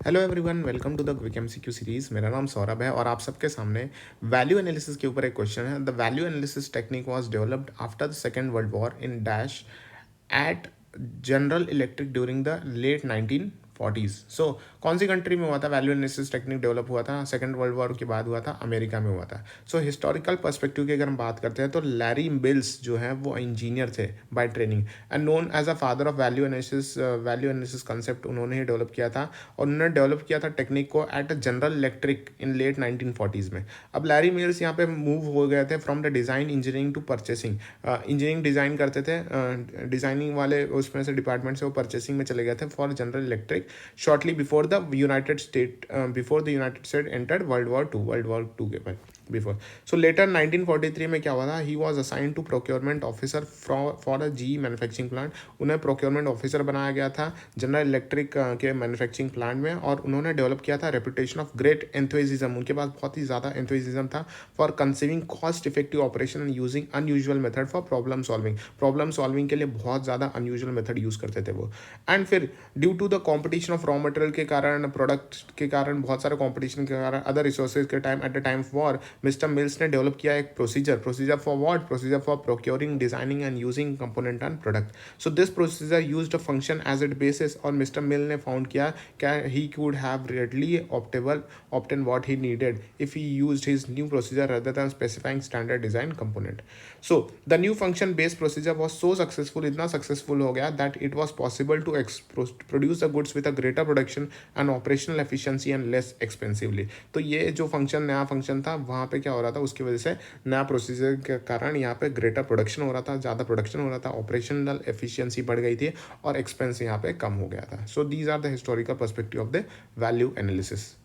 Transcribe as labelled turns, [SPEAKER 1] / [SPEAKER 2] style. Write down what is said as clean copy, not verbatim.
[SPEAKER 1] Hello everyone, welcome to the quick MCQ series. मेरा नाम सौरभ है और आप सबके सामने वैल्यू एनालिसिस के ऊपर एक क्वेश्चन है। The value analysis technique was developed after the Second World War in dash at General Electric during the late 1940s। So कौन सी कंट्री में हुआ था वैल्यू एनालिसिस टेक्निक डेवलप हुआ था? सेकेंड वर्ल्ड वॉर के बाद हुआ था, अमेरिका में हुआ था। सो हिस्टोरिकल पर्सपेक्टिव की अगर हम बात करते हैं तो लैरी मिल्स जो है वो इंजीनियर थे by training and known as a father of value analysis concept उन्होंने ही डेवलप किया था। और उन्होंने डेवलप किया था टेक्निक को एट जनरल इलेक्ट्रिक इन लेट 1940s में। अब लैरी मिल्स यहाँ पे मूव हो गए थे from the design engineering to purchasing. Engineering design करते थे, डिज़ाइनिंग वाले उसमें से डिपार्टमेंट से वो परचेसिंग में चले गए थे for General Electric shortly before the United State entered World War two के बाद बिफोर। सो लेटर 1943 में क्या हुआ था, he was assign to procurement officer for a G manufacturing plant. उन्हें प्रोक्योरमेंट ऑफिसर बनाया गया था जनरल इलेक्ट्रिक के मैन्युफैक्चरिंग प्लांट में। और उन्होंने डेवलप किया था रेपुटेशन ऑफ ग्रेट एंथुजिज्म। उनके पास बहुत ही ज़्यादा एंथुजिज्म था for conceiving cost effective operation and using unusual method for problem solving के लिए बहुत ज़्यादा अनयूजुअल मेथड यूज़ करते थे वो। एंड फिर due to the competition of raw material के कारण, प्रोडक्ट के कारण, बहुत सारे कॉम्पिटिशन के कारण, अदर रिसोर्सेज के time at the time of war, Mister Mills ने डेवलप किया एक procedure for what, procedure for procuring, designing and using component and product. So this procedure used a function as it basis. और Mister Mill ने found किया क्या he could have readily obtain what he needed if he used his new procedure rather than specifying standard design component. So the new function based procedure was so successful, इतना successful हो गया that it was possible to produce the goods with a greater production and operational efficiency and less expensively. तो ये जो नया function था वहाँ पे क्या हो रहा था, उसकी वजह से नया प्रोसीजर के कारण यहाँ पे ग्रेटर प्रोडक्शन हो रहा था, ज़्यादा प्रोडक्शन हो रहा था, ऑपरेशनल एफिशिएंसी बढ़ गई थी और एक्सपेंस यहाँ पे कम हो गया था। So these are the historical perspective of the value analysis.